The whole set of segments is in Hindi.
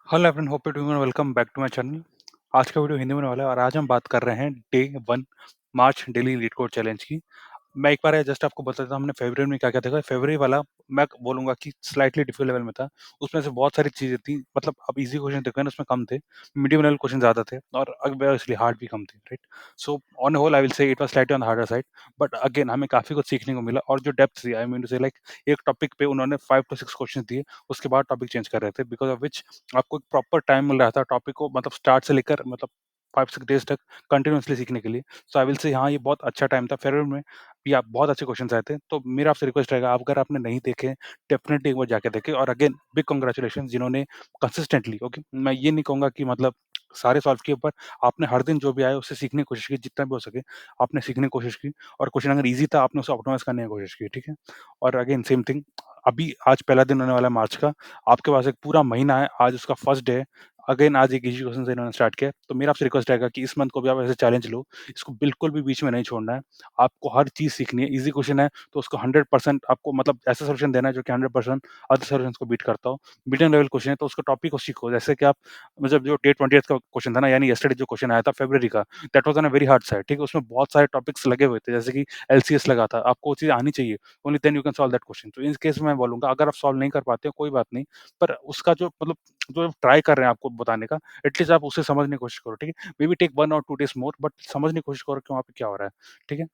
Hello everyone, hope you doing well. Welcome back to my channel. आज का वीडियो हिंदी में होने वाला है और आज हम बात कर रहे हैं डे 1 मार्च डेली लीड कोड चैलेंज की। मैं एक बार जस्ट आपको बता देता हूँ हमने फरवरी में क्या-क्या देखा। फरवरी वाला मैं बोलूँगा कि स्लाइटली डिफिकल्ट लेवल में था। उसमें से बहुत सारी चीज़ें थी, मतलब अब ईज़ी क्वेश्चन देखो ना उसमें कम थे, मीडियम लेवल क्वेश्चन ज़्यादा थे और ऑब्वियसली हार्ड भी कम थे, right? So on whole I will say it was slightly on the harder side, but again हमें काफ़ी कुछ सीखने को मिला और जो डेप्थ थी, आई मीन टू से लाइक एक टॉपिक पे उन्होंने 5 टू 6 क्वेश्चन दिए, उसके बाद टॉपिक चेंज कर रहे थे बिकॉज़ ऑफ व्हिच आपको एक प्रॉपर टाइम मिल रहा था टॉपिक को मतलब स्टार्ट से लेकर मतलब 5-6 डेज़ तक कंटीन्यूअसली सीखने के लिए। सो आई विल से हाँ, ये बहुत अच्छा टाइम था। फरवरी में भी आप बहुत अच्छे क्वेश्चन्स आए थे। तो मेरा आपसे रिक्वेस्ट रहेगा, आप अगर आपने नहीं देखे, डेफ़िनिटली एक बार जाके देखें और अगेन बिग कांग्रेचुलेशंस जिन्होंने कंसिस्टेंटली ओके, मैं ये नहीं कहूँगा कि मतलब सारे सॉल्व किए, पर आपने हर दिन जो भी आया उससे सीखने की कोशिश की, जितना भी हो सके आपने सीखने की कोशिश की और क्वेश्चन अगर ईज़ी था आपने उसे ऑप्टिमाइज़ करने की कोशिश की, ठीक है? और अगेन सेम थिंग, अभी आज पहला दिन होने वाला है मार्च का, आपके पास एक पूरा महीना है, आज उसका फर्स्ट डे है। अगेन आज एक ईज़ी क्वेश्चन से इन्होंने स्टार्ट किया है, तो मेरा आपसे रिक्वेस्ट रहेगा कि इस मंथ को भी आप ऐसे चैलेंज लो, इसको बिल्कुल भी बीच में नहीं छोड़ना है। आपको हर चीज़ सीखनी है, ईज़ी क्वेश्चन है तो उसको 100% आपको मतलब ऐसा सॉल्यूशन देना है जो कि 100% अदर सॉल्यूशंस को बीट करता हो। मीडियम लेवल क्वेश्चन है तो उसका टॉपिक को सीखो, जैसे कि आप मतलब जो डे 20th का क्वेश्चन था ना, यानी यस्टरडे जो क्वेश्चन आया था फरवरी का, that was on a very hard side, ठीक है? उसमें बहुत सारे टॉपिक्स लगे हुए थे, जैसे कि एलसीएस लगा था, आपको वो चीज़ आनी चाहिए, only then you can solve that question. तो इस केस में मैं बोलूँगा अगर आप सॉल्व नहीं कर पाते हो कोई बात नहीं, पर उसका जो मतलब जो ट्राई कर रहे हैं आपको बताने का, एटलीस्ट आप उसे समझने की कोशिश करो, ठीक है? मे बी टेक 1 और 2 डेज़ मोर, बट समझने की कोशिश करो कि वहाँ पे क्या हो रहा है, ठीक है?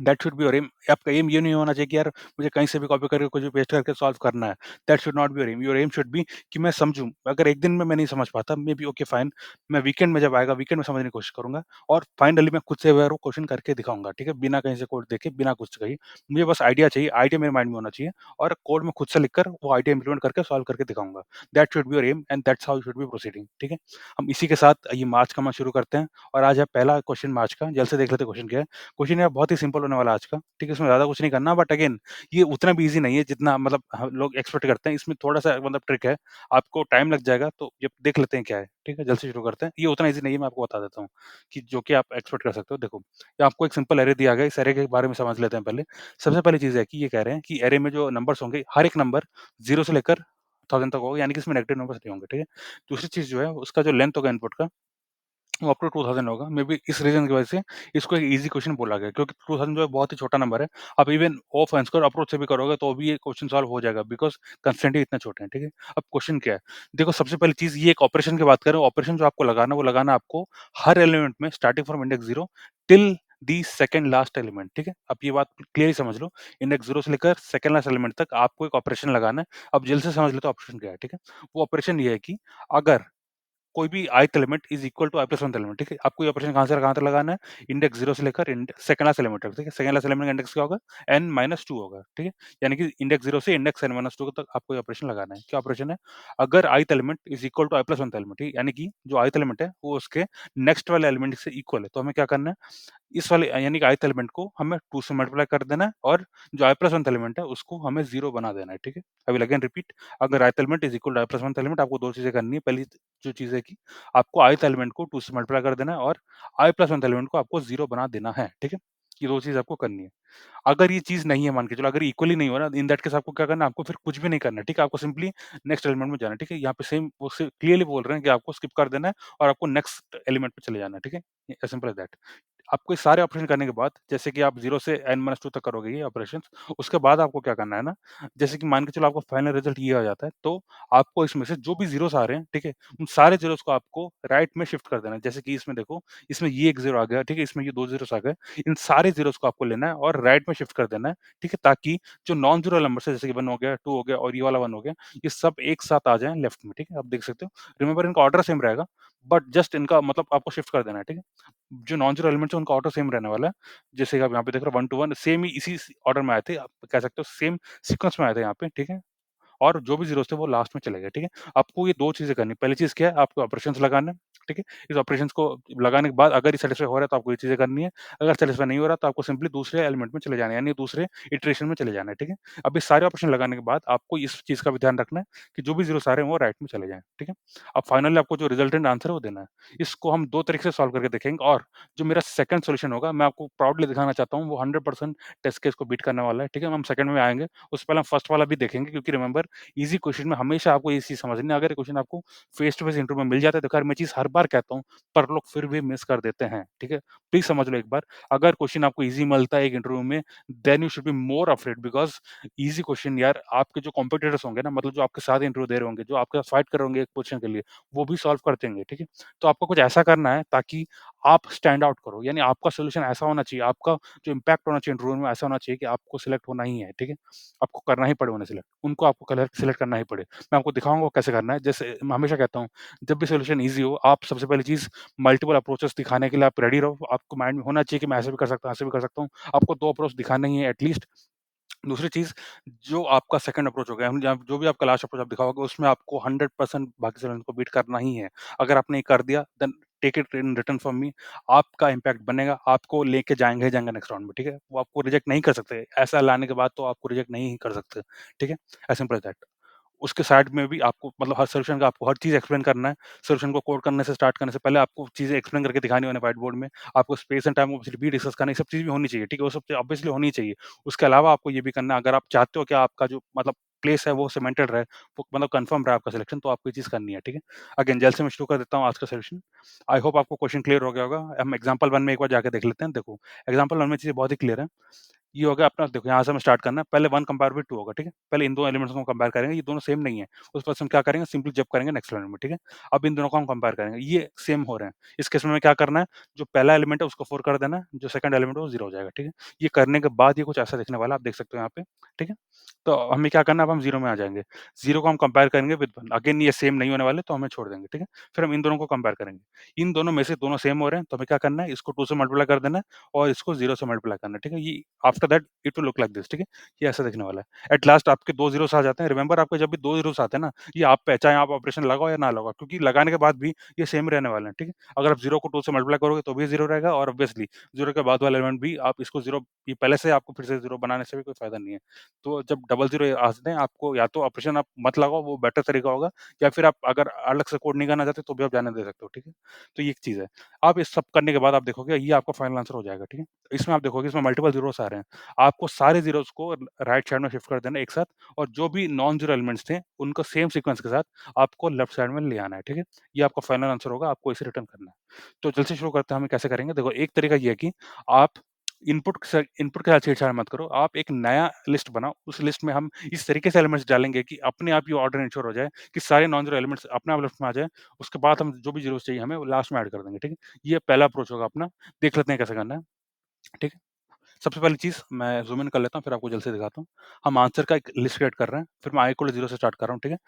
That should be your aim. आपका एम ये नहीं होना चाहिए कि यार मुझे कहीं से भी कॉपी करके कुछ भी पेस्ट करके सॉल्व करना है। That should not be your aim. Your aim should be कि मैं समझूँ। अगर एक दिन में मैं नहीं समझ पाता, मे बी ओके फाइन, मैं वीकेंड में जब आएगा वीकेंड में समझने की कोशिश करूँगा और फाइनली मैं खुद से वो क्वेश्चन करके दिखाऊँगा, ठीक है? बिना कहीं से कोड देखे, बिना कुछ कहे। मुझे बस आइडिया चाहिए, आइडिया मेरे माइंड में होना चाहिए और कोड में खुद से लिखकर वो आइडिया इम्प्लीमेंट करके सॉल्व करके दिखाऊँगा। That should be your aim and that's how you should be proceeding, ठीक है? हम इसी के साथ ये मार्च का मंथ शुरू करते हैं और आज है पहला क्वेश्चन मार्च का। जल्द से देख लेते हैं क्वेश्चन क्या है। क्वेश्चन यार बहुत ही सिंपल होने वाला है आज का, ठीक है? इसमें ज़्यादा कुछ नहीं करना, बट अगेन ये उतना भी ईज़ी नहीं है जितना मतलब ह लोग एक्सपेक्ट करते हैं। इसमें थोड़ा-सा मतलब ट्रिक है, आपको टाइम लग जाएगा तो ये देख लेते हैं क्या है, ठीक है? जल्द से शुरू करते हैं। ये उतना ईज़ी नहीं है, मैं आपको बता देता हूँ कि जो कि आप एक्सपेक्ट कर सकते हो। देखो, ये आपको एक सिंपल अरे दिया गया है, इस अरे के बारे में समझ लेते हैं पहले। सबसे पहली चीज़ है कि ये कह रहे हैं कि अरे में जो नंबर्स होंगे, हर एक नंबर 0 से लेकर 1000 तक होगा, यानी कि इसमें नेगेटिव नंबर्स नहीं होंगे, ठीक है? दूसरी चीज़ जो है उसका जो लेंथ होगा इनपुट का, वो अप टू 2000 होगा। मे बी इस रीज़न की वजह से इसको एक ईज़ी क्वेश्चन बोला गया है, क्योंकि 2000 जो है बहुत ही छोटा नंबर है। आप इवन ऑफ आंसर अप्रोच से भी करोगे तो भी ये क्वेश्चन सॉल्व हो जाएगा बिकॉज़ कंस्ट्रेंट ही इतने छोटे हैं, ठीक है? अब क्वेश्चन क्या है? देखो, सबसे पहली चीज़ ये एक ऑपरेशन की बात करें, ऑपरेशन जो आपको लगाना है वो लगाना है आपको हर एलिमेंट में starting from index 0 till the second last element, ठीक है? अब ये बात क्लियरली समझ लो, इंडेक्स 0 से लेकर सेकंड लास्ट एलिमेंट तक आपको एक ऑपरेशन लगाना है। अब जल्द से समझ लेते हैं ऑपरेशन क्या है, ठीक है? वो ऑपरेशन ये है कि अगर कोई भी ith element is equal to i plus 1th element, ठीक है? आपको ये ऑपरेशन कहाँ तक लगाना है? इंडेक्स 0 से लेकर सेकंड लास्ट एलिमेंट तक, ठीक है? सेकंड लास्ट एलिमेंट का इंडेक्स क्या होगा? n-2 होगा, ठीक है? यानी कि इंडेक्स 0 से इंडेक्स n-2 तक आपको ये ऑपरेशन लगाना है। क्या ऑपरेशन है? अगर ith element is equal to i plus 1th element, ठीक है? यानी कि जो ith एलिमेंट है वो उसके नेक्स्ट वाले एलिमेंट से इक्वल है, तो हमें क्या करना है? इस वाले यानी कि ith एलिमेंट को हमें 2 से मल्टीप्लाई कर देना है और जो i प्लस 1th एलिमेंट है उसको हमें 0 बना देना है, ठीक है? आई विल अगेन रिपीट, अगर ith element is equal to i plus 1th element, आपको 2 चीज़ें करनी है। पहली जो चीज़ है कि आपको ith एलिमेंट को 2 से मल्टीप्लाई कर देना है और i प्लस 1th एलिमेंट को आपको 0 बना देना है, ठीक है? ये 2 चीज़ आपको करनी है। अगर ये चीज़ नहीं है, मान के चलो अगर इक्वली नहीं हो रहा, इन दैट केस आपको क्या करना है? आपको फिर कुछ भी नहीं करना है, ठीक है? आपको सिंपली नेक्स्ट एलिमेंट में जाना है, ठीक है? यहाँ पे सेम वो क्लियरली बोल रहे हैं कि आपको स्किप कर देना है और आपको नेक्स्ट एलिमेंट पे चले जाना है, ठीक है? As simple as that. आपको ये सारे ऑपरेशन करने के बाद, जैसे कि आप 0 से n-2 तक करोगे ये ऑपरेशंस, उसके बाद आपको क्या करना है ना, जैसे कि मान के चलो आपका फाइनल रिजल्ट ये आ जाता है, तो आपको इसमें से जो भी ज़ीरोस आ रहे हैं, ठीक है? उन सारे ज़ीरोस को आपको राइट में शिफ्ट कर देना है। जैसे कि इसमें देखो, इसमें ये 1 ज़ीरो आ गया, ठीक है? इसमें ये 2 ज़ीरोस आ गए। इन सारे ज़ीरोस को आपको लेना है और राइट में शिफ्ट कर देना है, ठीक है? ताकि जो नॉन ज़ीरो नंबर्स है, जैसे कि 1 हो गया, 2 हो गया और ये वाला 1 हो गया, ये सब एक साथ आ जाएँ लेफ्ट में, ठीक है? आप देख सकते हो। रिमेंबर, इनका ऑर्डर सेम रहेगा, बट जस्ट इनका मतलब आपको शिफ्ट कर देना है, ठीक है? जो नॉन ज़ीरो एलिमेंट्स है उनका ऑर्डर सेम रहने वाला है। जैसे कि आप यहाँ पे देख रहे हो 1 टू 1 सेम ही इसी ऑर्डर में आए थे। आप कह सकते हो सेम सीक्वेंस में आए थे यहाँ पे, ठीक है? और जो भी ज़ीरोज़ थे वो लास्ट में चले गए, ठीक है? आपको ये 2 चीज़ें करनी है। पहली चीज़ क्या है? आपको ऑपरेशंस लगाना है, ठीक है? इस ऑपरेशंस को लगाने के बाद अगर ये सैटिस्फाई हो रहा है तो आपको ये चीज़ें करनी है। अगर सैटिस्फाई नहीं हो रहा तो आपको सिंपली दूसरे एलिमेंट में चले जाना है, यानी दूसरे इटरेशन में चले जाना है, ठीक है? अब ये सारे ऑपरेशन लगाने के बाद आपको इस चीज़ का भी ध्यान रखना है कि जो भी ज़ीरोज़ आ रहे हैं वो राइट में चले जाएँ, ठीक है? अब फाइनली आपको जो रिजल्टेंट आंसर है वो देना है। इसको हम 2 तरीके से सॉल्व करके देखेंगे और जो मेरा सेकंड सॉल्यूशन होगा, मैं आपको प्राउडली दिखाना चाहता हूँ, वो 100% टेस्ट केस को बीट करने वाला है, ठीक है? हम सेकंड में आएँगे, उससे पहले हम फर्स्ट वाला भी देखेंगे, क्योंकि रिमेंबर ईज़ी क्वेश्चन में हमेशा आपको ये चीज़ समझनी है, अगर ये क्वेश्चन आपको फेस टू फेस इंटरव्यू में मिल जाता है, देखो यार मैं चीज़ हर बार कहता हूँ, पर लोग फिर भी मिस कर देते हैं, ठीक है? प्लीज़ समझ लो एक बार, अगर क्वेश्चन आपको ईज़ी मिलता है एक इंटरव्यू में, then you should be more afraid because easy question यार आपके जो कॉम्पिटिटर्स होंगे ना, मतलब जो आपके साथ इंटरव्यू दे रहे होंगे, जो आपके साथ फाइट कर रहे होंगे एक पोज़ीशन के लिए, वो भी सॉल्व कर देंगे, ठीक है? तो आपको कुछ ऐसा करना है ताकि आप स्टैंड आउट करो, यानी आपका सॉल्यूशन ऐसा होना चाहिए, आपका जो इम्पैक्ट होना चाहिए इंटरव्यू में ऐसा होना चाहिए कि आपको सिलेक्ट होना ही है, ठीक है? आपको करना ही पड़े उन्हें सिलेक्ट, उनको आपको कलर सिलेक्ट करना ही पड़े। मैं आपको दिखाऊँगा कैसे करना है, जैसे मैं हमेशा कहता हूँ, जब भी सॉल्यूशन ईज़ी हो, आप सबसे पहली चीज़ मल्टीपल अप्रोचेस दिखाने के लिए आप रेडी रहो, आपको माइंड में होना चाहिए कि मैं ऐसे भी कर सकता हूँ, ऐसे भी कर सकता हूँ। आपको 2 अप्रोच दिखाने ही है एटलीस्ट। दूसरी चीज़, जो आपका सेकंड अप्रोच हो गया, हम जहाँ जो भी आपका लास्ट अप्रोच आप दिखाओगे, उसमें आपको 100% बाकी सैलेंट को बीट करना ही है। अगर आपने ये कर दिया, then take it in return from me, आपका इम्पैक्ट बनेगा, आपको लेके जाएँगे ही जाएँगे नेक्स्ट राउंड में, ठीक है? वो आपको रिजेक्ट नहीं कर सकते, ऐसा लाने के बाद तो आपको रिजेक्ट नहीं ही कर सकते, ठीक है? As simple as that. उसके साइड में भी आपको मतलब हर सॉल्यूशन का आपको हर चीज़ एक्सप्लेन करना है। सॉल्यूशन को कोड करने से स्टार्ट करने से पहले आपको चीज़ें एक्सप्लेन करके दिखानी होनी है व्हाइट बोर्ड में। आपको स्पेस एंड टाइम ऑब्वियसली भी डिस्कस करना, ये सब चीज़ भी होनी चाहिए, ठीक है? वो सब चीज़ ऑब्वियसली होनी चाहिए। उसके अलावा आपको ये भी करना है, अगर आप चाहते हो कि आपका जो मतलब प्लेस है वो सीमेंटेड रहे, वो मतलब कन्फर्म रहे आपका सिलेक्शन, तो आपको ये चीज़ करनी है, ठीक है? अगेन जल्द से मैं शुरू कर देता हूँ आज का सॉल्यूशन। आई होप आपको क्वेश्चन क्लियर हो गया होगा। हम एग्जांपल 1 में एक बार जाके देख लेते हैं। देखो, एग्जांपल 1 में चीज़ें बहुत ही क्लियर है। ये हो गया अपना, देखो यहाँ से हमें स्टार्ट करना है। पहले 1 कंपेयर विद 2 होगा, ठीक है? पहले इन 2 एलिमेंट्स को कंपेयर करेंगे, ये दोनों सेम नहीं है। उस पर हम क्या करेंगे, सिंपली जंप करेंगे नेक्स्ट एलिमेंट में, ठीक है? अब इन दोनों को हम कंपेयर करेंगे, ये सेम हो रहे हैं। इस केस में हमें क्या करना है, जो पहला एलिमेंट है उसको 4 कर देना है, जो सेकंड एलिमेंट है वो 0 हो जाएगा, ठीक है? ये करने के बाद ये कुछ ऐसा दिखने वाला है, आप देख सकते हो यहाँ पे, ठीक है? तो हमें क्या करना है, अब हम 0 में आ जाएँगे। 0 को हम कंपेयर करेंगे विद 1, अगेन ये सेम नहीं होने वाले, तो हमें छोड़ देंगे, ठीक है? फिर हम इन दोनों को कंपेयर करेंगे। इन दोनों में से दोनों सेम हो रहे हैं, तो हमें क्या करना है, इसको 2 से मल्टीप्लाई कर देना है और इसको 0 से मल्टीप्लाई करना है, ठीक है? ये after that it will look like this, ठीक है? ये ऐसा दिखने वाला है। एट लास्ट आपके 2 ज़ीरोस आ जाते हैं। रिमेंबर, आपके जब भी 2 ज़ीरोस आते हैं ना, ये आप पे चाहे आप ऑपरेशन लगाओ या ना लगाओ, क्योंकि लगाने के बाद भी ये सेम रहने वाले हैं, ठीक है? अगर आप 0 को 2 से मल्टीप्लाई करोगे तो भी 0 रहेगा, और ऑब्वियसली 0 के बाद वाला एलिमेंट भी आप इसको 0, ये पहले से आपको फिर से 0 बनाने से भी कोई फ़ायदा नहीं है। तो जब डबल 0 आते हैं, आपको या तो ऑपरेशन आप मत लगाओ, वो बेटर तरीका होगा, या फिर आप अगर अलग से कोड नहीं करना चाहते तो भी आप जाने दे सकते हो, ठीक है? तो ये एक चीज़ है। आप इस सब करने के बाद आप देखोगे ये आपका फाइनल आंसर हो जाएगा, ठीक है? इसमें आप देखोगे इसमें मल्टीपल ज़ीरोस आ रहे हैं। आपको सारे ज़ीरोस को राइट साइड में शिफ्ट कर देना है एक साथ, और जो भी नॉन ज़ीरो एलिमेंट्स थे, उनको सेम सीक्वेंस के साथ आपको लेफ्ट साइड में ले आना है, ठीक है? ये आपका फाइनल आंसर होगा, आपको इसे रिटर्न करना है। तो जल्द से शुरू करते हैं, हम कैसे करेंगे? देखो, एक तरीका ये है कि आप इनपुट के साथ छेड़छाड़ मत करो, आप एक नया लिस्ट बनाओ, उस लिस्ट में हम इस तरीके से एलिमेंट्स डालेंगे कि अपने आप ये ऑर्डर इंश्योर हो जाए कि सारे नॉन ज़ीरो एलिमेंट्स अपने आप लेफ्ट में आ जाएँ, उसके बाद हम जो भी ज़ीरोस चाहिए हमें, वो लास्ट में ऐड कर देंगे, ठीक है? ये पहला अप्रोच होगा अपना, देख लेते हैं कैसे करना है, ठीक है? सबसे पहली चीज़ मैं ज़ूम इन कर लेता हूँ, फिर आपको जल्द से दिखाता हूँ। हम आंसर का एक लिस्ट क्रिएट कर रहे हैं, फिर मैं i इक्वल टू 0 से स्टार्ट कर रहा हूँ, ठीक है?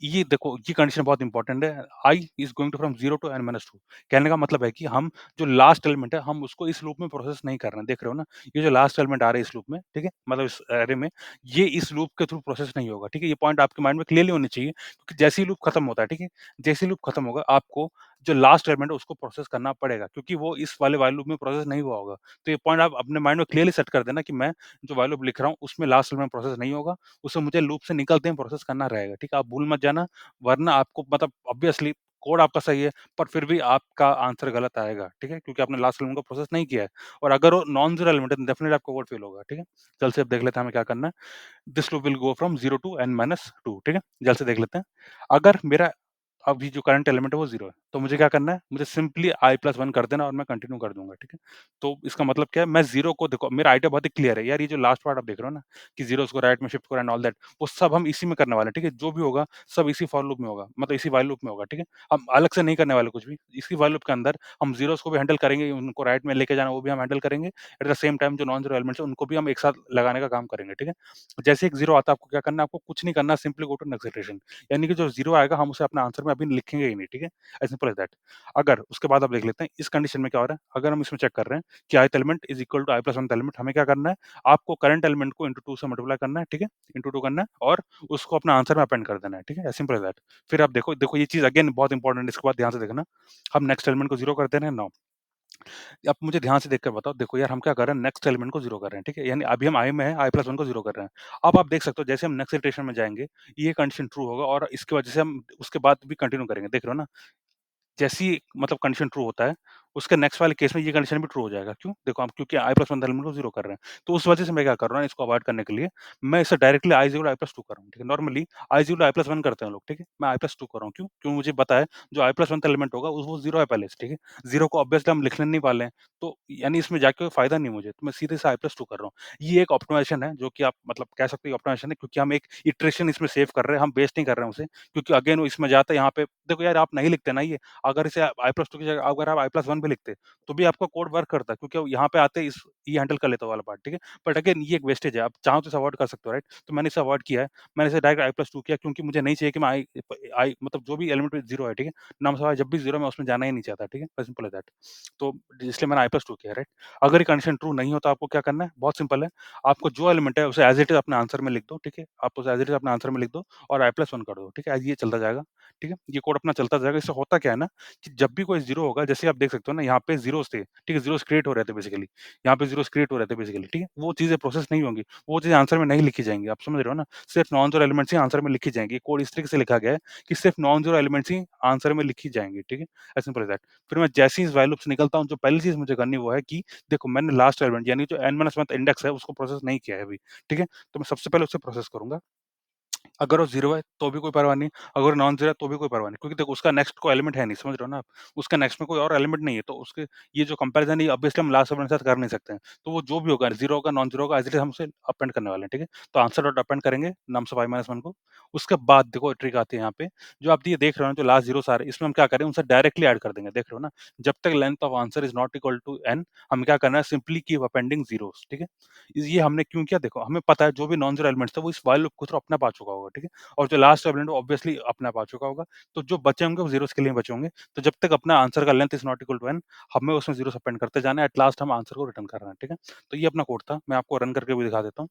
ये देखो, ये कंडीशन बहुत इंपॉर्टेंट है। i is going to from 0 to n minus 2। कहने का मतलब है कि हम जो लास्ट एलिमेंट है, हम उसको इस लूप में प्रोसेस नहीं कर रहे हैं, देख रहे हो ना? ये जो लास्ट एलिमेंट आ रहा है इस लूप में, ठीक है? मतलब इस अरे में, ये इस लूप के थ्रू प्रोसेस नहीं होगा, ठीक है? ये पॉइंट आपके माइंड में क्लियरली होनी चाहिए, क्योंकि जैसे ही लूप खत्म होता है, ठीक है? जैसे ही लूप खत्म होगा, आपको जो लास्ट एलिमेंट है उसको प्रोसेस करना पड़ेगा, क्योंकि वो इस वाले व्हाइल लूप में प्रोसेस नहीं हुआ होगा। तो ये पॉइंट आप अपने माइंड में क्लियरली सेट कर देना कि मैं जो व्हाइल लूप लिख रहा हूँ उसमें लास्ट एलिमेंट प्रोसेस नहीं होगा, उसे मुझे लूप से निकलते ही प्रोसेस करना रहेगा, ठीक है? आप भूल मत जाना, वरना आपको मतलब ऑब्वियसली कोड आपका सही है, पर फिर भी आपका आंसर गलत आएगा, ठीक है? क्योंकि आपने लास्ट एलिमेंट को प्रोसेस नहीं किया है, और अगर वो नॉन ज़ीरो एलिमेंट है तो डेफिनिटली आपका कोड फेल होगा, ठीक है? जल्द से अब देख लेते हैं हमें क्या करना है। This loop will go from 0 to n minus 2, ठीक है? जल्द से देख लेते हैं। अगर मेरा अभी जो करंट एलिमेंट है वो 0 है, तो मुझे क्या करना है? मुझे सिंपली i+1 कर देना और मैं कंटिन्यू कर दूँगा, ठीक है? तो इसका मतलब क्या है? मैं 0 को देखो, मेरा आइडिया बहुत ही क्लियर है यार, ये जो लास्ट पार्ट आप देख रहे हो ना, कि ज़ीरोस को राइट में शिफ्ट करो एंड ऑल दैट, वो सब हम इसी में करने वाले हैं, ठीक है? जो भी होगा सब इसी फॉर लूप में होगा, मतलब इसी व्हाइल लूप में होगा, ठीक है? हम अलग से नहीं करने वाले कुछ भी। इसी व्हाइल लूप के अंदर हम ज़ीरोस को भी हैंडल करेंगे, उनको राइट में लेके जाना वो भी हम हैंडल करेंगे। एट द सेम टाइम जो नॉन ज़ीरो एलिमेंट्स हैं उनको भी हम एक साथ लगाने का काम करेंगे, ठीक है? जैसे एक 0 आता है, आपको क्या करना है? आपको कुछ नहीं करना, simply go to next iteration, यानी कि जो 0 आएगा हम उसे अपने आंसर में अभी लिखेंगे ही नहीं, ठीक है? As simple as that. अगर उसके बाद आप देख लेते हैं इस कंडीशन में क्या हो रहा है, अगर हम इसमें चेक कर रहे हैं कि ith element is equal to i+1th element, हमें क्या करना है? आपको करंट एलिमेंट को इंटू 2 से मल्टीप्लाई करना है, ठीक है? इंटू 2 करना है और उसको अपना आंसर में अपेंड कर देना है, ठीक है? As simple as that. फिर आप देखो देखो ये चीज़ अगेन बहुत इंपॉर्टेंट है, इसके बाद ध्यान से देखना। हम नेक्स्ट एलिमेंट को 0 कर दे रहे हैं नाउ। अब मुझे ध्यान से देख कर बताओ, देखो यार हम क्या कर रहे हैं? नेक्स्ट एलिमेंट को 0 कर रहे हैं, ठीक है? यानी अभी हम i में हैं, i+1 को 0 कर रहे हैं। अब आप देख सकते हो जैसे हम नेक्स्ट इटरेशन में जाएँगे, ये कंडीशन ट्रू होगा और इसकी वजह से हम उसके बाद भी कंटिन्यू करेंगे, देख रहे हो ना? जैसे ही मतलब कंडीशन ट्रू होता है, उसके नेक्स्ट वाले केस में ये कंडीशन भी ट्रू हो जाएगा। क्यों? देखो हम क्योंकि i+1 एलिमेंट को 0 कर रहे हैं। तो उस वजह से मैं क्या कर रहा हूँ इसको अवॉइड करने के लिए, मैं इसे डायरेक्टली i = i+2 कर रहा हूँ, ठीक है? नॉर्मली i = i+1 करते हैं लोग, ठीक है? मैं i+2 कर रहा हूँ, क्यों? क्यों मुझे पता है जो i+1 एलिमेंट होगा वो 0 है पहले से, ठीक है? 0 को ऑब्वियसली हम लिखने नहीं वाले हैं, तो यानी इसमें जाके कोई फ़ायदा नहीं मुझे, तो मैं सीधे से i+2 कर रहा हूँ। ये एक ऑप्टिमाइज़ेशन है जो कि आप मतलब कह सकते हो ऑप्टिमाइज़ेशन है, क्योंकि हम एक इटरेशन इसमें सेव कर रहे हैं, हम वेस्ट नहीं कर रहे हैं उसे, क्योंकि अगेन वो इसमें जाता है यहाँ पे देखो यार आप नहीं लिखते ना ये, अगर इसे i+2 की जगह अगर आप i+1 भी लिखते, तो भी आपका कोड वर्क करता, क्योंकि वो यहाँ पे आते ही इस ये हैंडल कर लेता वाला पार्ट, ठीक है? बट अगेन ये एक वेस्टेज है, आप चाहो तो इसे अवॉइड कर सकते हो, राइट? तो मैंने इसे अवॉइड किया है, मैंने इसे डायरेक्ट i+2 किया, क्योंकि मुझे नहीं चाहिए कि मैं आई मतलब जो भी एलिमेंट 0 है, ठीक है? नम सवाल जब भी 0 मैं उसमें जाना ही नहीं चाहता, ठीक है? As simple as that. तो इसलिए मैंने i+2 किया, राइट? अगर ये कंडीशन ट्रू नहीं हो तो आपको क्या करना है? बहुत सिंपल है, आपको जो एलिमेंट है उसे एज़ इट इज़ अपने आंसर में लिख दो, ठीक है? आप उसे एज़ इट इज़ अपने आंसर में लिख दो और i+1 कर दो, ठीक है? ये चलता जाएगा, ठीक है? ये कोड अपना चलता जाएगा, इससे होता क्या है ना कि जब भी कोई 0 होगा, जैसे आप देख सकते हो ना यहाँ पे ज़ीरोज़ थे, ठीक है? ज़ीरोज़ क्रिएट हो रहे थे बेसिकली, यहाँ पे ज़ीरोज़ क्रिएट हो रहे थे बेसिकली, ठीक है? वो चीज़ें प्रोसेस नहीं होंगी, वो चीज़ें आंसर में नहीं लिखी जाएँगी, आप समझ रहे हो ना? सिर्फ नॉन ज़ीरो एलिमेंट्स ही आंसर में लिखी जाएँगी, कोड इस तरीके से लिखा गया है कि सिर्फ नॉन ज़ीरो एलिमेंट्स ही आंसर में लिखी जाएँगी, ठीक है? As simple as that. फिर मैं जैसे ही इस व्हाइल लूप से निकलता हूँ, जो पहली चीज़ मुझे करनी वो है कि देखो मैंने लास्ट एलिमेंट यानी जो n-1th इंडेक्स है उसको प्रोसेस नहीं किया है अभी, ठीक है? तो मैं सबसे पहले उसे प्रोसेस करूँगा। अगर वो 0 है, तो भी कोई परवाह नहीं, अगर नॉन ज़ीरो है, तो भी कोई परवाह नहीं, क्योंकि देखो उसका नेक्स्ट कोई एलिमेंट है नहीं, समझ रहे हो ना आप? उसका नेक्स्ट में कोई और एलिमेंट नहीं है, तो उसके ये जो कंपैरिज़न है ऑब्वियसली हम लास्ट एलिमेंट के साथ कर नहीं सकते हैं। तो वो जो भी होगा, 0 होगा, नॉन ज़ीरो होगा, एज़ इट इज़ हम उसे अपेंड करने वाले हैं, ठीक है? तो आंसर डॉट अपेंड करेंगे नम्स ऑफ i-1 को। उसके बाद देखो ट्रिक आती है यहाँ पे, जो आप ये देख रहे हो ना, जो लास्ट ज़ीरोज़ आ रहे हैं, इसमें हम क्या करें, उनसे डायरेक्टली ऐड कर देंगे, देख रहे हो ना? जब तक length of answer is not equal to n, हमें क्या करना है, सिंपली कीप अपेंडिंग ज़ीरोज़, ठीक है? ये हमने क्यों किया देखो, हमें पता है जो भी नॉन ज़ीरो एलिमेंट्स था, वो इस व्हाइल लूप के थ्रू अपने आप आ चुका होगा, ठीक है? और जो लास्ट एलिमेंट है वो ऑब्वियसली अपने आप आ चुका होगा। तो जो बचे होंगे वो ज़ीरोज़ के लिए बचे होंगे। तो जब तक अपना आंसर का length is not equal to n, हमें उसमें ज़ीरो अपेंड करते जाना है, एट लास्ट हम आंसर को रिटर्न कर रहे हैं, ठीक है? तो ये अपना कोड था, मैं आपको रन करके भी दिखा देता हूँ।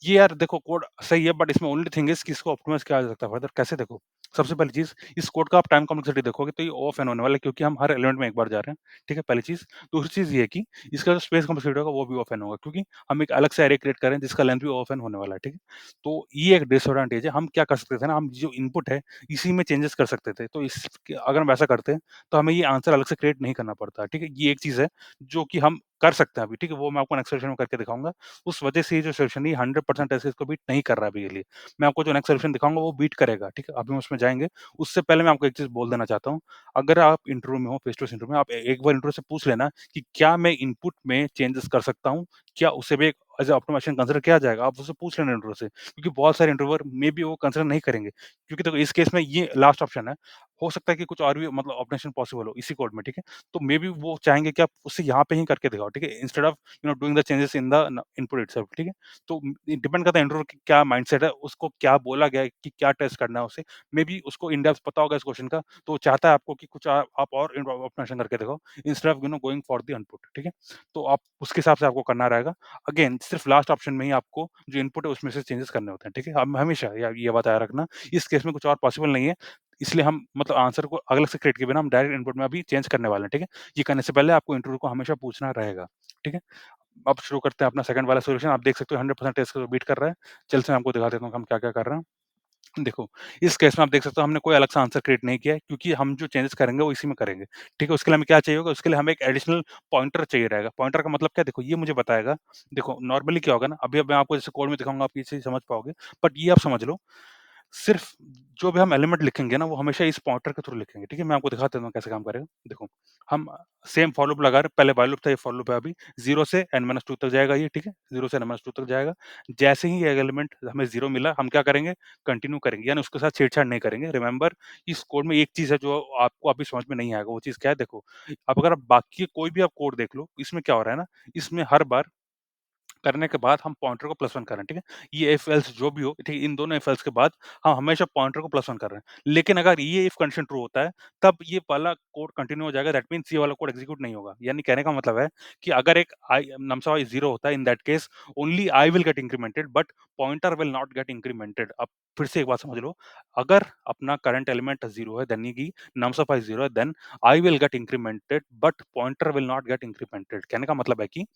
ये यार देखो कोड सही है, बट इसमें ओनली थिंग इज़ कि इसको ऑप्टिमाइज़ किया जा सकता है फर्दर। कैसे देखो? सबसे पहली चीज़, इस कोड का आप टाइम कॉम्प्लेक्सिटी देखोगे तो ये ऑफ एन होने वाला है, क्योंकि हम हर एलिमेंट में एक बार जा रहे हैं, ठीक है? पहली चीज़। दूसरी चीज़ ये है कि इसका जो स्पेस कॉम्प्लेक्सिटी होगा वो भी ऑफ एन होगा, क्योंकि हम एक अलग से अरे क्रिएट कर रहे हैं जिसका लेंथ भी ऑफ एन होने वाला है, ठीक है? तो ये एक डिसएडवांटेज है। हम क्या कर सकते थे ना, हम जो इनपुट है इसी में चेंजेस कर सकते थे। तो इस अगर हम ऐसा करते हैं तो हमें ये आंसर अलग से क्रिएट नहीं करना पड़ता, ठीक है? ये एक चीज़ है जो कि हम कर सकते हैं अभी, ठीक है? वो मैं आपको नेक्स्ट सेशन में करके दिखाऊँगा। उस वजह से ये जो सॉल्यूशन है 100% ऐसे इसको बीट नहीं कर रहा है अभी के लिए। मैं आपको जो नेक्स्ट सॉल्यूशन दिखाऊँगा वो बीट करेगा, ठीक है? अभी हम उसमें जाएँगे। उससे पहले मैं आपको एक चीज़ बोल देना चाहता हूँ, अगर आप इंटरव्यू में हो, फेस टू फेस इंटरव्यू में, आप एक बार इंटरव्यू से पूछ लेना कि क्या मैं इनपुट में चेंजेस कर सकता हूँ? क्या उसे भी एक एज़ अ ऑप्टिमाइज़ेशन कंसीडर किया जाएगा? आप उससे पूछ लेना इंटरव्यू से, क्योंकि बहुत सारे इंटरव्यूअर मे बी वो कंसीडर नहीं करेंगे। क्योंकि देखो इस केस में ये लास्ट ऑप्शन है। हो सकता है कि कुछ और भी मतलब ऑप्शनेशन पॉसिबल हो इसी कोड में, ठीक है? तो मे बी वो चाहेंगे कि आप उसे यहाँ पे ही करके दिखाओ, ठीक है? Instead of doing the changes in the input itself, ठीक है? तो डिपेंड करता है इंटरव्यूअर की क्या माइंडसेट है, उसको क्या बोला गया है कि क्या टेस्ट करना है उसे। मे बी उसको इन डेप्थ पता होगा इस क्वेश्चन का, तो वो चाहता है आपको कि कुछ आप और ऑप्टिमाइज़ेशन करके दिखाओ instead of going for the input, ठीक है? तो आप उसके हिसाब से आपको करना रहेगा। अगेन सिर्फ लास्ट ऑप्शन में ही आपको जो इनपुट है उसमें से चेंजेस करने होते हैं, ठीक है? हम हमेशा ये बात याद रखना, इस केस में कुछ और पॉसिबल नहीं है, इसलिए हम मतलब आंसर को अलग से क्रिएट किए बिना हम डायरेक्ट इनपुट में अभी चेंज करने वाले हैं, ठीक है? ये करने से पहले आपको इंटरव्यू को हमेशा पूछना रहेगा, ठीक है? अब शुरू करते हैं अपना सेकंड वाला सॉल्यूशन। आप देख सकते हो 100% इसको बीट कर रहा है। चल से मैं आपको दिखा देता हूँ कि हम क्या-क्या कर रहे हैं। देखो, इस केस में आप देख सकते हो हमने कोई अलग सा आंसर क्रिएट नहीं किया है, क्योंकि हम जो चेंजेस करेंगे वो इसी में करेंगे, ठीक है? उसके लिए हमें क्या चाहिए होगा, उसके लिए हमें एक एडिशनल पॉइंटर चाहिए रहेगा। पॉइंटर का मतलब क्या है? देखो ये मुझे बताएगा, देखो नॉर्मली क्या होगा ना, अभी अब मैं आपको जैसे कोड में दिखाऊँगा आप ये चीज़ समझ पाओगे, बट ये आप समझ लो, सिर्फ़ जो भी हम एलिमेंट लिखेंगे ना, वो हमेशा इस पॉइंटर के थ्रू लिखेंगे, ठीक है? मैं आपको दिखा देता हूँ कैसे काम करेगा। देखो, हम सेम फॉर लूप लगा रहे हैं, पहले व्हाइल लूप था, ये फॉर लूप है अभी। 0 से n-2 तक जाएगा ये, ठीक है? 0 से n-2 तक जाएगा। जैसे ही ये एलिमेंट हमें 0 मिला, हम क्या करेंगे? कंटिन्यू करेंगे, यानी उसके साथ छेड़छाड़ नहीं करेंगे। रिमेंबर, इस कोड में एक चीज़ है जो आपको अभी समझ में नहीं आएगा, वो चीज़ क्या है? देखो, अब अगर आप बाकी कोई भी आप कोड देख लो, इसमें क्या हो रहा है ना, इसमें हर बार करने के बाद हम पॉइंटर को +1 कर रहे हैं, ठीक है? ये इफ एल्स जो भी हो, ठीक है? इन दोनों इफ एल्स के बाद हम हमेशा पॉइंटर को +1 कर रहे हैं। लेकिन अगर ये इफ कंडीशन ट्रू होता है, तब ये वाला कोड कंटिन्यू हो जाएगा, दैट मीन्स ये वाला कोड एग्ज़ीक्यूट नहीं होगा। यानी कहने का मतलब है कि अगर एक नमसा 0 होता है, in that case only I will get incremented but pointer will not get incremented. अब फिर से एक बात समझ लो, अगर अपना करंट एलिमेंट 0 है, यानी कि नम 0 है, then I will get incremented but pointer will not get incremented. कहने का मतलब है कि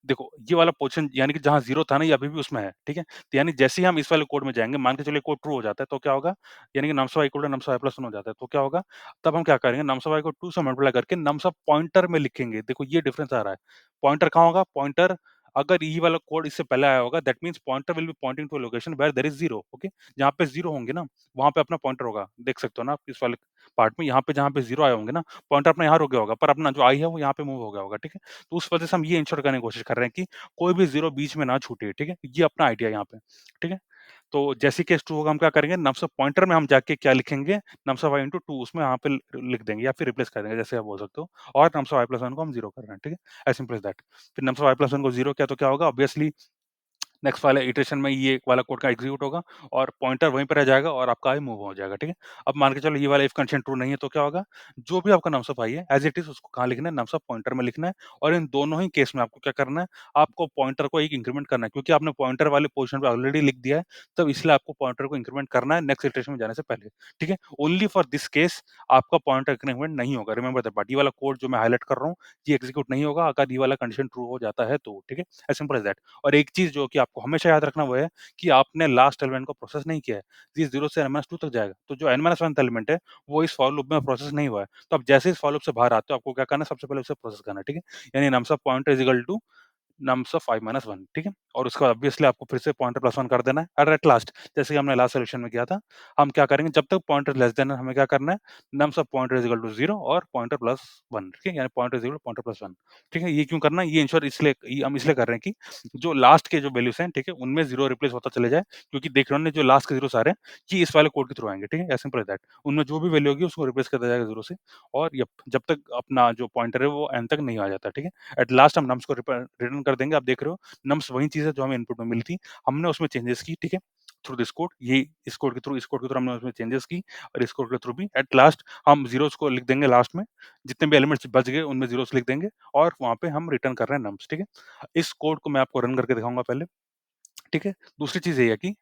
देखो, ये वाला पोज़ीशन यानी कि जहाँ 0 था ना, ये अभी भी उसमें है, ठीक है? तो यानी जैसे ही हम इस वाले कोड में जाएँगे, मान के चलिए कोड ट्रू हो जाता है, तो क्या होगा? यानी कि नम_ऑफ़ y इक्वल टू नम_ऑफ़ y प्लस 1 हो जाता है, तो क्या होगा? तब हम क्या करेंगे, नम_ऑफ़ y को 2 से मल्टीप्लाई करके नम_ऑफ़ पॉइंटर में लिखेंगे। देखो, ये डिफरेंस आ रहा है। पॉइंटर कहाँ होगा? पॉइंटर अगर ये वाला कोड इससे पहले आया होगा, that means pointer will be pointing to a location where there is 0, okay? जहाँ पे 0 होंगे ना, वहाँ पे अपना पॉइंटर होगा। देख सकते हो ना आप इस वाले पार्ट में, यहाँ पे जहाँ पे 0 आए होंगे ना, पॉइंटर अपना यहाँ रुक गया होगा, पर अपना जो i है, वो यहाँ पे मूव हो गया होगा, ठीक है? तो उस वजह से हम ये इंश्योर करने की कोशिश कर रहे हैं कि कोई भी 0 बीच में ना छूटे, ठीक है? ये अपना आइडिया है यहाँ पे, ठीक है? तो जैसे ही केस ट्रू होगा हम क्या करेंगे, नम्स ऑफ पॉइंटर में हम जाके क्या लिखेंगे, नम्स ऑफ i इंटू 2 उसमें यहाँ पे लिख देंगे या फिर रिप्लेस कर देंगे, जैसे आप बोल सकते हो। और नम्स ऑफ i प्लस 1 को हम 0 कर रहे हैं, ठीक है? As simple as that. फिर नम्स ऑफ i प्लस 1 को 0 किया तो क्या होगा, ऑब्वियसली नेक्स्ट वाले इटरेशन में ये वाला कोड का एग्जीक्यूट होगा और पॉइंटर वहीं पे रह जाएगा और आपका आई मूव हो जाएगा, ठीक है? अब मान के चलो ये वाला इफ कंडीशन ट्रू नहीं है तो क्या होगा? जो भी आपका नम्स ऑफ आई है एज़ इट इज़ उसको कहाँ लिखना है? नम्स ऑफ पॉइंटर में लिखना है और इन दोनों ही केस में आपको क्या करना है? आपको पॉइंटर को एक इंक्रीमेंट करना है क्योंकि आपने पॉइंटर वाले पोज़ीशन पे ऑलरेडी लिख दिया है, तब इसलिए आपको पॉइंटर को इंक्रीमेंट करना है नेक्स्ट इटरेशन में जाने से पहले, ठीक है? ओनली फॉर दिस केस आपका पॉइंटर इंक्रीमेंट नहीं होगा, रिमेंबर दैट पार्ट। ये वाला कोड जो मैं हाइलाइट कर रहा हूँ, ये एग्जीक्यूट नहीं होगा अगर ये वाला कंडीशन ट्रू हो जाता है तो, ठीक है? As simple as that. और एक चीज़ जो कि आपको हमेशा याद रखना वो है कि आपने लास्ट एलिमेंट को प्रोसेस नहीं किया है। ये 0 से n-2 तक जाएगा। तो जो n-1th एलिमेंट है, वो इस फॉर लूप में प्रोसेस नहीं हुआ है। तो आप जैसे इस फॉर लूप से बाहर आते हो, आपको क्या करना है, सबसे पहले उसे प्रोसेस करना है, ठीक है? यानी nums of pointer is equal to nums of i minus 1, ठीक है? और उसके बाद ऑब्वियसली आपको फिर से पॉइंटर प्लस 1 कर देना है और एट लास्ट जैसे कि हमने लास्ट सॉल्यूशन में किया था, हम क्या करेंगे, जब तक पॉइंटर लेस देन है हमें क्या करना है, nums of pointer is equal to 0 और पॉइंटर प्लस 1, ठीक है? यानी pointer is equal to pointer plus 1, ठीक है? ये क्यों करना है? ये इंश्योर इसलिए ये हम इसलिए कर रहे हैं कि जो लास्ट के जो वैल्यूज़ हैं, ठीक है? उनमें 0 रिप्लेस होता चले जाए क्योंकि देख रहे हो ना जो लास्ट के ज़ीरोज़ आ रहे हैं, ये इस वाले कोड के थ्रू आएँगे, ठीक है? As simple as that. उनमें जो भी वैल्यू होगी उसको रिप्लेस कर दिया जाएगा 0 से और यप, जब तक अपना जो पॉइंटर है वो n तक नहीं आ जाता, ठीक है? एट लास्ट हम नम्स को रिटर्न कर देंगे, आप देख रहे हो नम्स वही चीज़ है जो हमें इनपुट में मिली थी। हमने उसमें चेंजेस की, ठीक है? थ्रू दिस कोड ये इस कोड के थ्रू हमने उसमें चेंजेस की और इस कोड के थ्रू भी एट लास्ट हम ज़ीरोज़ को लिख देंगे लास्ट में, जितने भी एलिमेंट्स बच गए उनमें ज़ीरोज़ लिख देंगे और वहाँ पे हम रिटर्न कर रहे हैं नम्स, ठीक है? इस कोड को मैं आपको रन करके दिखाऊँगा पहले, ठीक है? दूसरी चीज़ ये है कि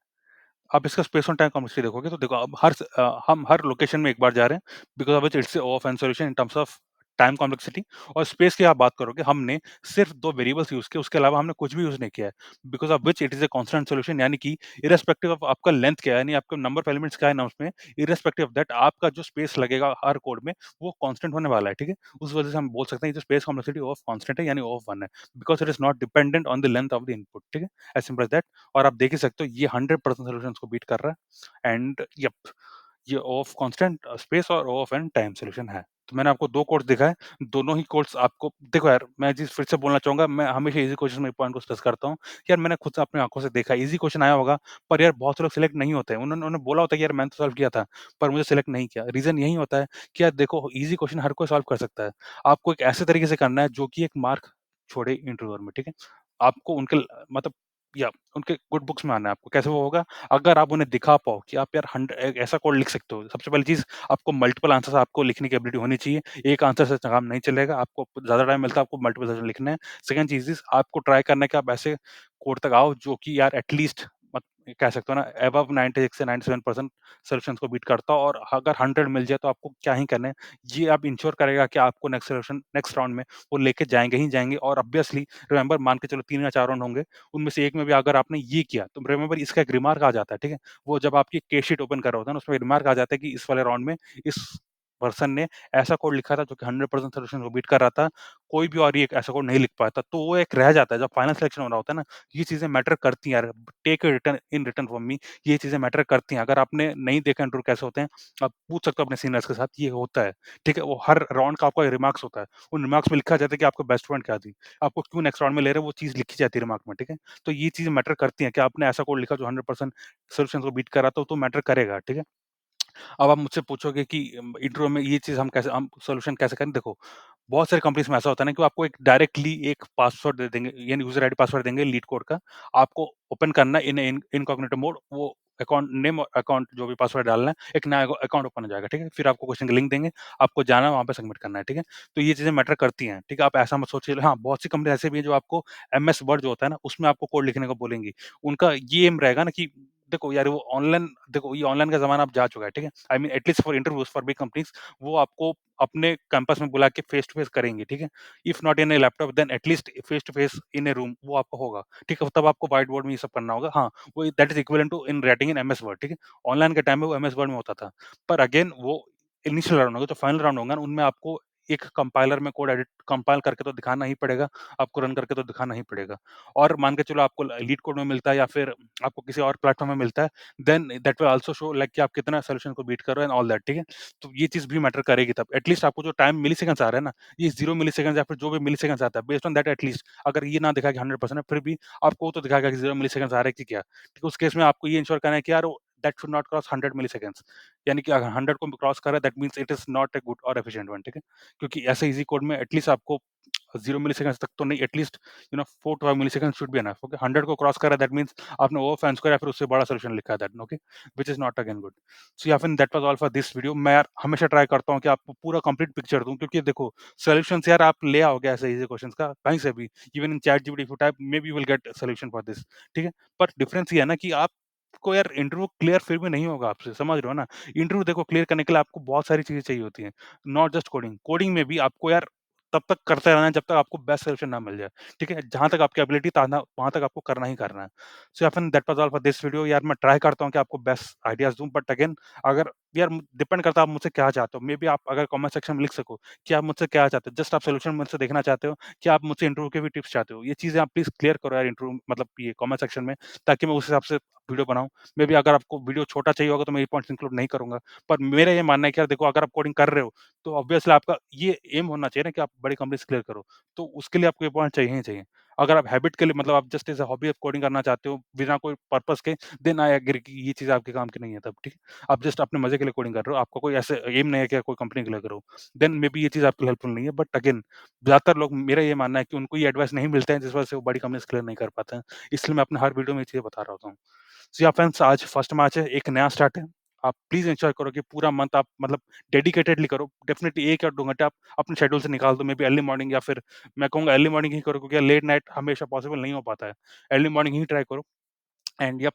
आप इसका स्पेस ऑन टाइम कॉम्प्लेक्सिटी देखोगे तो देखो अब हम हर लोकेशन में एक बार जा रहे हैं because of which it's of an solution in terms of time complexity और स्पेस की आप बात करोगे हमने सिर्फ 2 वेरिएबल्स यूज़ किए उसके अलावा हमने कुछ भी यूज़ नहीं किया है because of which it is a constant solution यानी कि इर्रेस्पेक्टिव ऑफ आपका लेंथ क्या है यानी आपका नंबर ऑफ एलिमेंट्स क्या है ना उसमें इर्रेस्पेक्टिव ऑफ दैट आपका जो स्पेस लगेगा हर कोड में वो कांस्टेंट होने वाला है, ठीक है? उस वजह से हम बोल सकते हैं ये जो स्पेस कॉम्प्लेक्सिटी ऑफ कांस्टेंट है यानी ऑफ 1 है because it is not dependent on the length of the input, ठीक है? एज़ सिंपल एज़ दैट और आप देख ही सकते हो ये 100% सॉल्यूशंस को बीट कर रहा है एंड यप ये ओ ऑफ कांस्टेंट स्पेस और ओ ऑफ एन टाइम सॉल्यूशन है। तो मैंने आपको 2 कोड्स दिखाए, दोनों ही कोड्स आपको देखो यार मैं चीज़ फिर से बोलना चाहूँगा, मैं हमेशा ईज़ी क्वेश्चन में एक पॉइंट को स्ट्रेस करता हूँ, यार मैंने खुद से अपनी आँखों से देखा है, ईज़ी क्वेश्चन आया होगा, पर यार बहुत से लोग सिलेक्ट नहीं होते हैं। उन्होंने बोला होता है कि यार मैंने तो सॉल्व किया था, पर मुझे सिलेक्ट नहीं किया। रीज़न यही होता है कि यार देखो ईज़ी क्वेश्चन हर कोई सॉल्व कर सकता है। आपको एक ऐसे तरीके से करना है जो कि एक मार्क छोड़े इंटरव्यूअर में, ठीक है? आपको उनके मतलब या उनके गुड बुक्स में आना है आपको। कैसे वो होगा? अगर आप उन्हें दिखा पाओ कि आप यार एक ऐसा कोड लिख सकते हो। सबसे पहली चीज़ आपको मल्टीपल आंसर्स आपको लिखने की एबिलिटी होनी चाहिए। एक आंसर से काम नहीं चलेगा, आपको ज़्यादा टाइम मिलता है, आपको मल्टीपल सेशन लिखना है। सेकंड चीज़ इज़ आपको ट्राई करना है कि आप ऐसे कोड तक आओ जो कि यार एट लीस्ट मत कह सकते हो ना अबव 96 से 97% सॉल्यूशंस को बीट करता हो और अगर 100 मिल जाए तो आपको क्या ही करना है। ये अब इंश्योर करेगा कि आपको नेक्स्ट राउंड में वो लेके जाएँगे ही जाएँगे और ऑब्वियसली रिमेंबर मान के चलो 3 या 4 राउंड होंगे, उनमें से एक में भी अगर आपने ये किया तो रिमेंबर इसका एक रिमार्क आ जाता है, ठीक है? वो जब आपकी केस शीट ओपन कर रहा होता है ना, उसमें रिमार्क आ जाता है कि इस वाले राउंड में इस पर्सन ने ऐसा कोड लिखा था जो कि 100% सॉल्यूशन को बीट कर रहा था। कोई भी और ये एक ऐसा कोड नहीं लिख पाया था। तो वो एक रह जाता है, जब फाइनल सिलेक्शन हो रहा होता है ना, ये चीज़ें मैटर करती हैं यार। Take it return in return from me, ये चीज़ें मैटर करती हैं। अगर आपने नहीं देखा इंटरव्यू कैसे होते हैं, आप पूछ सकते हो अपने सीनियर्स के साथ, ये होता है, ठीक है? वो हर राउंड का आपका रिमार्क्स होता है। उन रिमार्क्स में लिखा जाता है कि आपका बेस्ट फ्रेंड क्या थी, आपको क्यों नेक्स्ट राउंड में ले रहे हैं, वो चीज़ लिखी जाती है रिमार्क में, ठीक है? तो ये चीज़ें मैटर करती हैं कि आपने ऐसा कोड लिखा जो 100% सॉल्यूशन को बीट कर रहा था, तो मैटर करेगा, ठीक है? अब आप मुझसे पूछोगे कि इंटरव्यू में ये चीज़ हम सॉल्यूशन कैसे करें? देखो, बहुत सारी कंपनीज़ में ऐसा होता है ना कि वो आपको एक डायरेक्टली एक पासवर्ड दे देंगे, यानी यूज़र आईडी पासवर्ड देंगे लीड कोड का। आपको ओपन करना है इन इनकॉग्निटो मोड, वो अकाउंट नेम और अकाउंट जो भी पासवर्ड डालना है, एक नया अकाउंट ओपन हो जाएगा, ठीक है? फिर आपको क्वेश्चन का लिंक देंगे, आपको जाना है वहाँ पे सबमिट करना है, ठीक है? तो ये चीज़ें मैटर करती हैं, ठीक है? आप ऐसा मत सोचिए हाँ, बहुत सी कंपनी ऐसी भी हैं जो आपको एमएस वर्ड जो होता है ना, उसमें आपको कोड लिखने को बोलेंगी। उनका ये एम रहेगा ना कि देखो यार वो ऑनलाइन देखो ये ऑनलाइन का ज़माना अब जा चुका है, ठीक है? I mean at least for interviews for big companies वो आपको अपने कैंपस में बुला के फेस टू फेस करेंगे, ठीक है? If not in a laptop then at least face to face in a room वो आपका होगा, ठीक है? तब आपको व्हाइट बोर्ड में ये सब करना होगा। हाँ, वो that is equivalent to in writing in MS Word, ठीक है? ऑनलाइन के टाइम में वो एमएस वर्ड में होता था। पर अगेन वो इनिशियल राउंड होगा, जो फाइनल राउंड होगा ना उनमें आपको एक कंपाइलर में कोड एडिट कंपाइल करके तो दिखाना ही पड़ेगा, आपको रन करके तो दिखाना ही पड़ेगा। और मान के चलो आपको लीड कोड में मिलता है या फिर आपको किसी और प्लेटफ़ॉर्म में मिलता है, then that will also show like कि आप कितना सॉल्यूशन को बीट कर रहे हो एंड ऑल दैट, ठीक है? तो ये चीज़ भी मैटर करेगी तब। एट लीस्ट आपको जो टाइम मिलीसेकंड्स आ रहा है ना, ये 0 मिलीसेकंड्स या फिर जो भी मिलीसेकंड्स आता है, based on that at least अगर ये ना दिखाए कि 100% है, फिर भी आपको वो तो दिखाएगा कि 0 मिलीसेकंड्स आ रहा है कि क्या। ठीक है? उस केस में आपको ये इंश्योर करना है कि यार वो that should not cross 100 milliseconds. यानी कि अगर 100 को क्रॉस कर रहा है that means it is not a good और एफिशिएंट वन, ठीक है? क्योंकि ऐसे ईज़ी कोड में एट लीस्ट आपको 0 मिलीसेकंड्स तक तो नहीं, at least 4 to 5 milliseconds should be enough, okay? 100 को क्रॉस कर रहा है दैट मीन्स आपने ओवर फैन स्क्वायर या फिर उससे बड़ा सॉल्यूशन लिखा है that, okay? Which is not again good. So या फिर that was all for this video. मैं यार हमेशा ट्राई करता हूँ कि आपको पूरा कंप्लीट पिक्चर दूँ क्योंकि देखो सॉल्यूशंस यार आप ले आओगे ऐसे ईज़ी क्वेश्चंस का कहीं से भी, even in ChatGPT if you type may be you will get solution for this, ठीक है? पर डिफरेंस ये है ना कि आपको यार इंटरव्यू क्लियर फिर भी नहीं होगा आपसे, समझ रहे हो ना? इंटरव्यू देखो क्लियर करने के लिए आपको बहुत सारी चीज़ें चाहिए होती हैं, नॉट जस्ट कोडिंग। कोडिंग में भी आपको यार तब तक करते रहना है जब तक आपको बेस्ट सॉल्यूशन ना मिल जाए, ठीक है? जहाँ तक आपकी एबिलिटी वहाँ तक आपको करना ही करना है। सो या फिर that was all for this video. यार मैं ट्राई करता हूँ कि आपको बेस्ट आइडियाज़ दूँ बट अगेन अगर यार डिपेंड करता है आप मुझसे क्या चाहते हो। मेबी आप अगर कमेंट सेक्शन में लिख सको कि आप मुझसे क्या चाहते हो? जस्ट आप सॉल्यूशन मुझसे देखना चाहते हो कि आप मुझसे इंटरव्यू के भी टिप्स चाहते हो? ये चीज़ें आप प्लीज़ क्लियर करो यार इंटरव्यू मतलब ये कमेंट सेक्शन में ताकि मैं उस हिसाब से वीडियो बनाऊँ। मेबी अगर आपको वीडियो छोटा चाहिए होगा तो मैं ये पॉइंट्स इंक्लूड नहीं करूँगा। पर मेरा ये मानना है कि यार देखो अगर आप कोडिंग कर रहे हो तो ऑब्वियसली आपका ये एम होना चाहिए ना कि आप बड़ी कंपनी से क्लियर करो। तो उसके लिए आपको ये पॉइंट चाहिए ही चाहिए। अगर आप हैबिट के लिए मतलब आप जस्ट एज़ अ हॉबी आप कोडिंग करना चाहते हो बिना कोई पर्पज़ के देन आई एग्री कि ये चीज़ आपके काम की नहीं है तब, ठीक है? आप जस्ट अपने मज़े के लिए कोडिंग कर रहे हो, आपका कोई ऐसे एम नहीं है कि कोई कंपनी के लिए करो। देन मेबी ये चीज़ आपके लिए हेल्पफुल नहीं है बट अगेन ज़्यादातर लोग मेरा ये मानना है कि उनको ये एडवाइस नहीं मिलते हैं जिस वजह से वो बड़ी कंपनी से क्लियर नहीं कर पाते हैं। इसलिए मैं अपने हर वीडियो में ये चीज़ें बता रहा होता हूँ। सो या फ्रेंड्स आज फर्स्ट मैच है, एक नया स्टार्ट है। आप प्लीज़ एन्श्योर करो कि पूरा मंथ आप मतलब डेडिकेटेडली करो। डेफ़िनिटली 1 या 2 घंटे आप अपने शेड्यूल से निकाल दो। मेबी अर्ली मॉर्निंग या फिर मैं कहूँगा अर्ली मॉर्निंग ही करो क्योंकि लेट नाइट हमेशा पॉसिबल नहीं हो पाता है। अर्ली मॉर्निंग ही ट्राई करो। एंड यप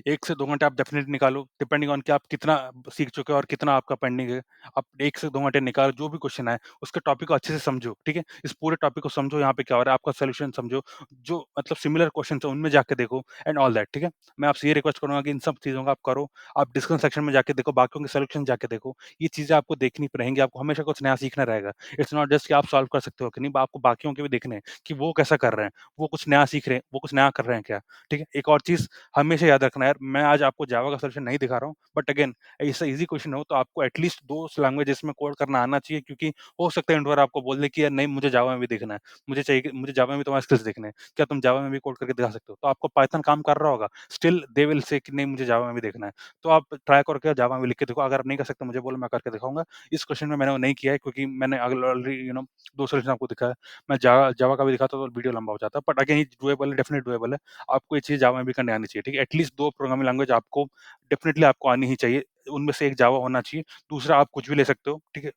1 से 2 घंटे आप डेफ़िनेटली निकालो, डिपेंडिंग ऑन कि आप कितना सीख चुके हो और कितना आपका पेंडिंग है। आप 1 से 2 घंटे निकालो, जो भी क्वेश्चन आए, उसके टॉपिक को अच्छे से समझो, ठीक है? इस पूरे टॉपिक को समझो, यहाँ पे क्या हो रहा है, आपका सॉल्यूशन समझो, जो मतलब सिमिलर क्वेश्चन्स हैं, उनमें जाके देखो एंड ऑल दैट, ठीक है? मैं आपसे ये रिक्वेस्ट करूँगा कि इन सब चीज़ों का आप करो। आप डिस्कशन सेक्शन में जाके देखो, बाकियों के सॉल्यूशन जाके देखो। ये चीज़ें आपको देखनी रहेंगी, आपको हमेशा कुछ नया सीखना रहेगा। इट्स नॉट जस्ट कि आप सॉल्व कर सकते हो कि नहीं, आपको बाकियों के भी देखने हैं कि वो कैसा कर रहे हैं, वो कुछ नया सीख रहे हैं, वो कुछ नया कर रहे हैं क्या, ठीक है? एक और चीज़ हमेशा याद रखना यार, मैं आज आपको जावा का सॉल्यूशन नहीं दिखा रहा हूँ, बट अगेन ऐसा ईज़ी क्वेश्चन हो तो आपको एटलीस्ट 2 लैंग्वेजेस में कोड करना आना चाहिए क्योंकि हो सकता है इंटरव्यूअर आपको बोल दे कि यार नहीं मुझे जावा में भी देखना है। मुझे चाहिए कि मुझे जावा में तुम्हारे स्किल्स देखने हैं। क्या तुम जावा में भी कोड करके दिखा सकते हो? तो आपको पाइथन काम कर रहा होगा, स्टिल दे विल से कि नहीं मुझे जावा में भी देखना है। तो आप ट्राई करके जावा में लिख के देखो, अगर आप नहीं कर सकते मुझे बोलो मैं करके दिखाऊँगा। इस क्वेश्चन में मैंने वो नहीं किया है क्योंकि मैंने ऑलरेडी 2 सॉल्यूशन आपको दिखाया है। मैं जावा जावा का भी दिखाता तो वीडियो लंबा हो जाता, बट अगेन ये डूएबल है, डेफिनिटली डूएबल है। आपको ये चीज़ जावा में भी करनी आनी चाहिए, ठीक है? एटलीस्ट 2 प्रोग्रामिंग लैंग्वेज आपको डेफिनिटली आपको आनी ही चाहिए। उनमें से एक जावा होना चाहिए, दूसरा आप कुछ भी ले सकते हो, ठीक है?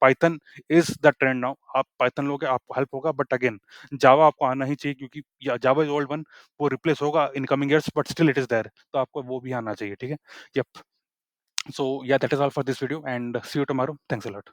Python is the trend now. आप पाइथन लोगे आपको हेल्प होगा बट अगेन जावा आपको आना ही चाहिए क्योंकि या जावा इज़ ओल्ड वन, वो रिप्लेस होगा in coming years but still it is there. तो आपको वो भी आना चाहिए, ठीक है? Yup. So yeah that is all for this video and see you tomorrow. Thanks a lot.